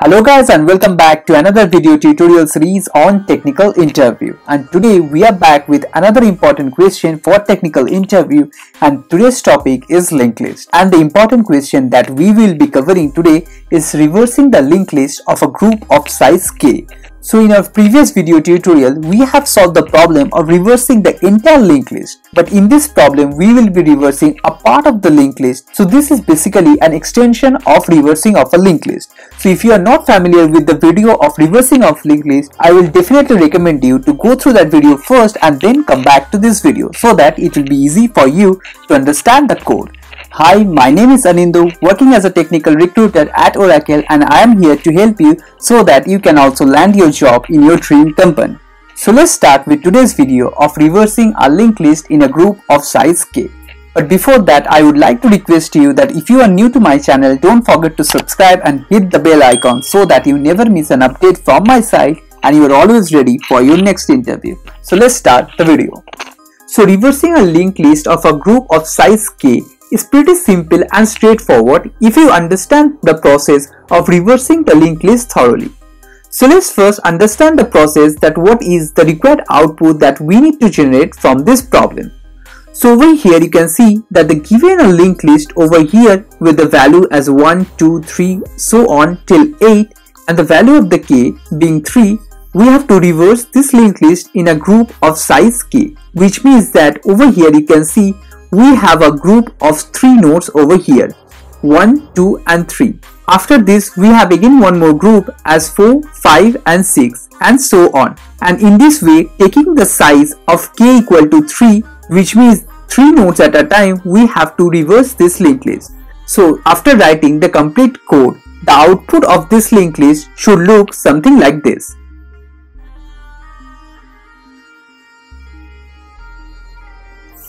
Hello guys and welcome back to another video tutorial series on technical interview, and today we are back with another important question for technical interview, and today's topic is linked list. And the important question that we will be covering today is reversing the linked list of a group of size k. So in our previous video tutorial, we have solved the problem of reversing the entire linked list. But in this problem, we will be reversing a part of the linked list. So this is basically an extension of reversing of a linked list. So if you are not familiar with the video of reversing of linked list, I will definitely recommend you to go through that video first and then come back to this video so that it will be easy for you to understand the code. Hi, my name is Anindu, working as a technical recruiter at Oracle, and I am here to help you so that you can also land your job in your dream company. So let's start with today's video of reversing a linked list in a group of size k. But before that, I would like to request you that if you are new to my channel, don't forget to subscribe and hit the bell icon so that you never miss an update from my side and you are always ready for your next interview. So let's start the video. So reversing a linked list of a group of size k is pretty simple and straightforward if you understand the process of reversing the linked list thoroughly. So let's first understand the process, that what is the required output that we need to generate from this problem. So over here you can see that the given a linked list over here with the value as 1, 2, 3 so on till 8 and the value of the k being 3, we have to reverse this linked list in a group of size k, which means that over here you can see we have a group of 3 nodes over here, 1, 2 and 3. After this we have again one more group as 4, 5 and 6 and so on. And in this way, taking the size of k equal to 3, which means 3 nodes at a time, we have to reverse this linked list. So after writing the complete code, the output of this linked list should look something like this.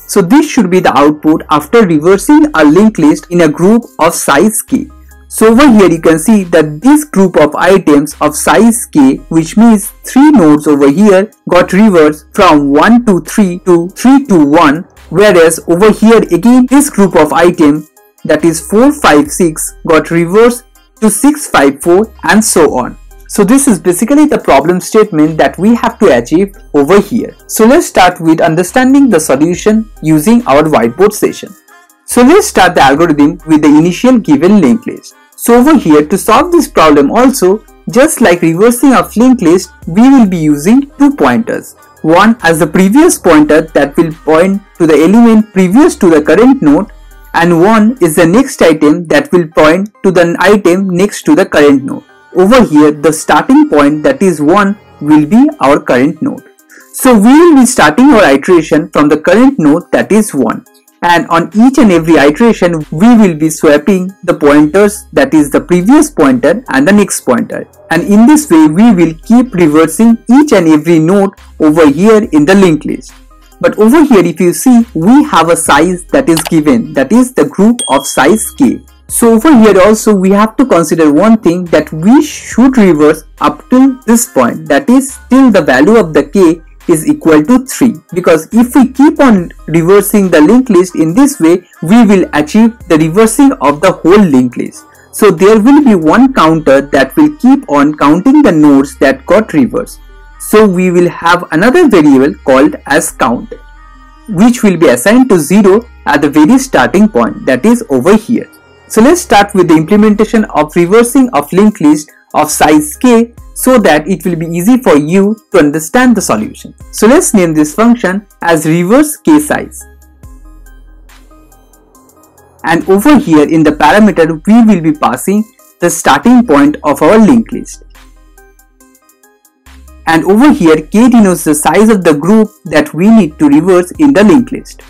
So this should be the output after reversing a linked list in a group of size k. So over here you can see that this group of items of size k, which means 3 nodes over here, got reversed from 1 to 3 to 3 to 1, whereas over here again this group of items, that is 4, 5, 6, got reversed to 6, 5, 4 and so on. So this is basically the problem statement that we have to achieve over here. So let's start with understanding the solution using our whiteboard session. So let's start the algorithm with the initial given linked list. So over here, to solve this problem also, just like reversing a linked list, we will be using 2 pointers. One as the previous pointer that will point to the element previous to the current node, and one is the next item that will point to the item next to the current node. Over here, the starting point, that is 1, will be our current node. So we will be starting our iteration from the current node, that is 1. And on each and every iteration, we will be swapping the pointers, that is the previous pointer and the next pointer. And in this way, we will keep reversing each and every node over here in the linked list. But over here, if you see, we have a size that is given, that is the group of size k. So over here also we have to consider one thing, that we should reverse up till this point, that is till the value of the k is equal to 3, because if we keep on reversing the linked list in this way, we will achieve the reversing of the whole linked list. So there will be one counter that will keep on counting the nodes that got reversed. So we will have another variable called as count, which will be assigned to 0 at the very starting point, that is over here. So let's start with the implementation of reversing of linked list of size k so that it will be easy for you to understand the solution. So let's name this function as reverse k size. And over here in the parameter, we will be passing the starting point of our linked list. And over here, k denotes the size of the group that we need to reverse in the linked list.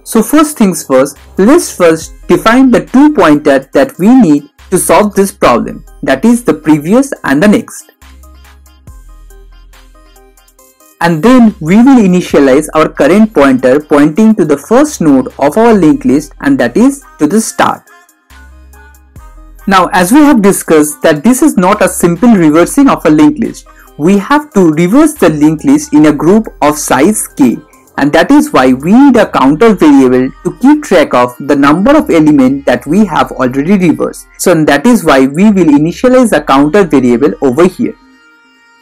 So first things first, let's first define the 2 pointers that we need to solve this problem, that is the previous and the next. And then we will initialize our current pointer pointing to the first node of our linked list, and that is to the start. Now as we have discussed that this is not a simple reversing of a linked list, we have to reverse the linked list in a group of size k. and that is why we need a counter variable to keep track of the number of elements that we have already reversed. So that is why we will initialize a counter variable over here.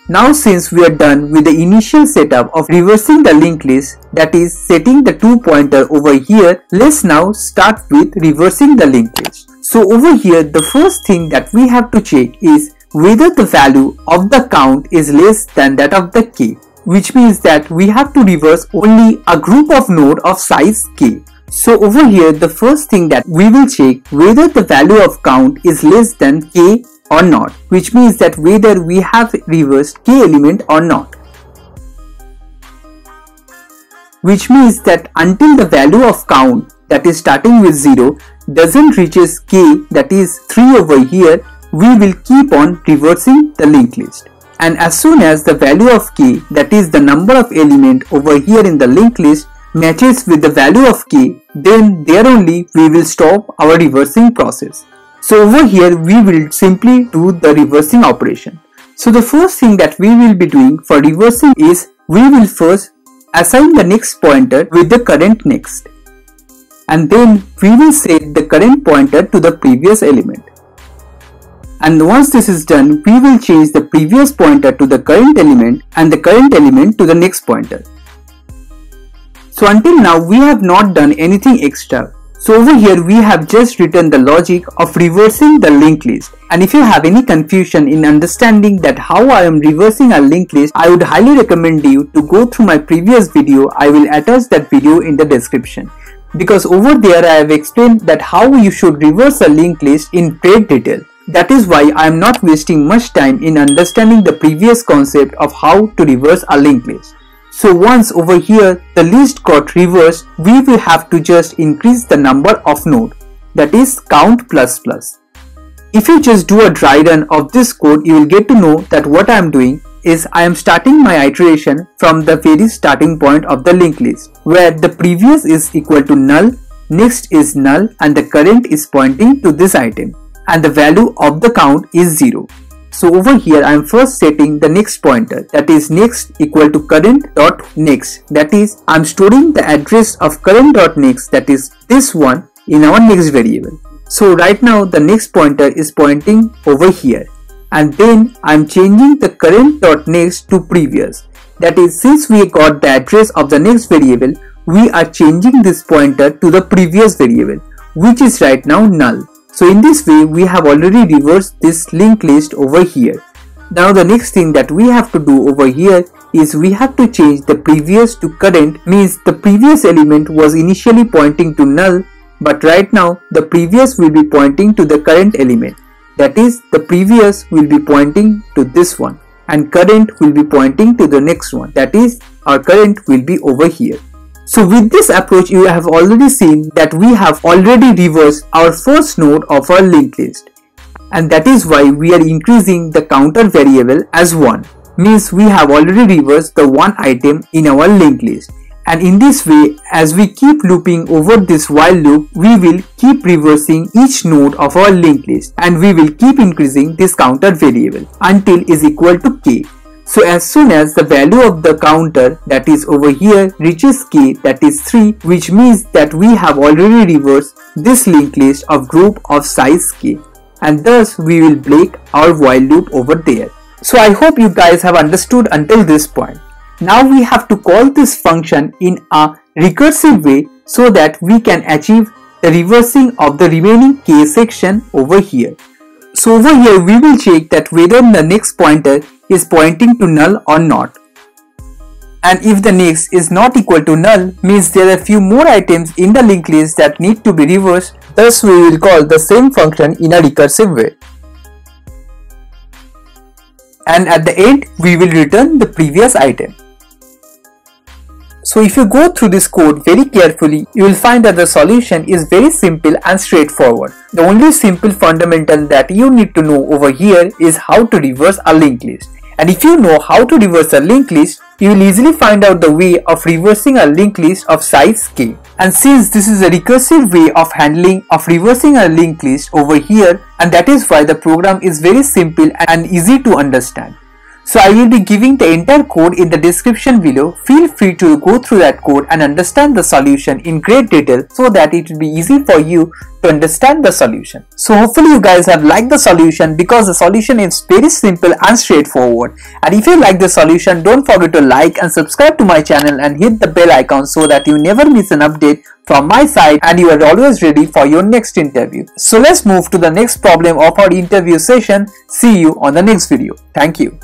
Now since we are done with the initial setup of reversing the linked list, that is setting the 2 pointer over here, let's now start with reversing the linked list. So over here, the first thing that we have to check is whether the value of the count is less than that of the k, which means that we have to reverse only a group of node of size k. So over here, the first thing that we will check whether the value of count is less than k or not, which means that whether we have reversed k element or not. Which means that until the value of count, that is starting with 0, doesn't reaches k, that is 3 over here, we will keep on reversing the linked list. And as soon as the value of k, that is the number of element over here in the linked list, matches with the value of k, then there only we will stop our reversing process. So over here we will simply do the reversing operation. So the first thing that we will be doing for reversing is we will first assign the next pointer with the current next, and then we will set the current pointer to the previous element. And once this is done, we will change the previous pointer to the current element and the current element to the next pointer. So until now we have not done anything extra. So over here we have just written the logic of reversing the linked list. And if you have any confusion in understanding that how I am reversing a linked list, I would highly recommend you to go through my previous video. I will attach that video in the description, because over there I have explained that how you should reverse a linked list in great detail. That is why I am not wasting much time in understanding the previous concept of how to reverse a linked list. So once over here the list got reversed, we will have to just increase the number of node, that is count plus plus. If you just do a dry run of this code, you will get to know that what I am doing is I am starting my iteration from the very starting point of the linked list, where the previous is equal to null, next is null, and the current is pointing to this item, and the value of the count is 0. So over here I am first setting the next pointer, that is next equal to current dot next, that is I am storing the address of current dot next, that is this one, in our next variable. So right now the next pointer is pointing over here, and then I am changing the current dot next to previous, that is since we got the address of the next variable, we are changing this pointer to the previous variable, which is right now null. So in this way we have already reversed this linked list over here. Now the next thing that we have to do over here is we have to change the previous to current, means the previous element was initially pointing to null, but right now the previous will be pointing to the current element, that is the previous will be pointing to this one and current will be pointing to the next one, that is our current will be over here. So with this approach you have already seen that we have already reversed our first node of our linked list, and that is why we are increasing the counter variable as 1, means we have already reversed the one item in our linked list. And in this way, as we keep looping over this while loop, we will keep reversing each node of our linked list, and we will keep increasing this counter variable until is equal to k. So as soon as the value of the counter, that is over here, reaches k, that is 3, which means that we have already reversed this linked list of group of size k, and thus we will break our while loop over there. So I hope you guys have understood until this point. Now we have to call this function in a recursive way so that we can achieve the reversing of the remaining k section over here. So over here we will check that whether the next pointer is pointing to null or not. And if the next is not equal to null, means there are a few more items in the linked list that need to be reversed. Thus we will call the same function in a recursive way. And at the end we will return the previous item. So if you go through this code very carefully, you will find that the solution is very simple and straightforward. The only simple fundamental that you need to know over here is how to reverse a linked list. And if you know how to reverse a linked list, you will easily find out the way of reversing a linked list of size k. And since this is a recursive way of reversing a linked list over here, and that is why the program is very simple and easy to understand. So I will be giving the entire code in the description below. Feel free to go through that code and understand the solution in great detail so that it will be easy for you to understand the solution. So hopefully you guys have liked the solution, because the solution is very simple and straightforward. And if you like the solution, don't forget to like and subscribe to my channel and hit the bell icon so that you never miss an update from my side and you are always ready for your next interview. So let's move to the next problem of our interview session. See you on the next video. Thank you.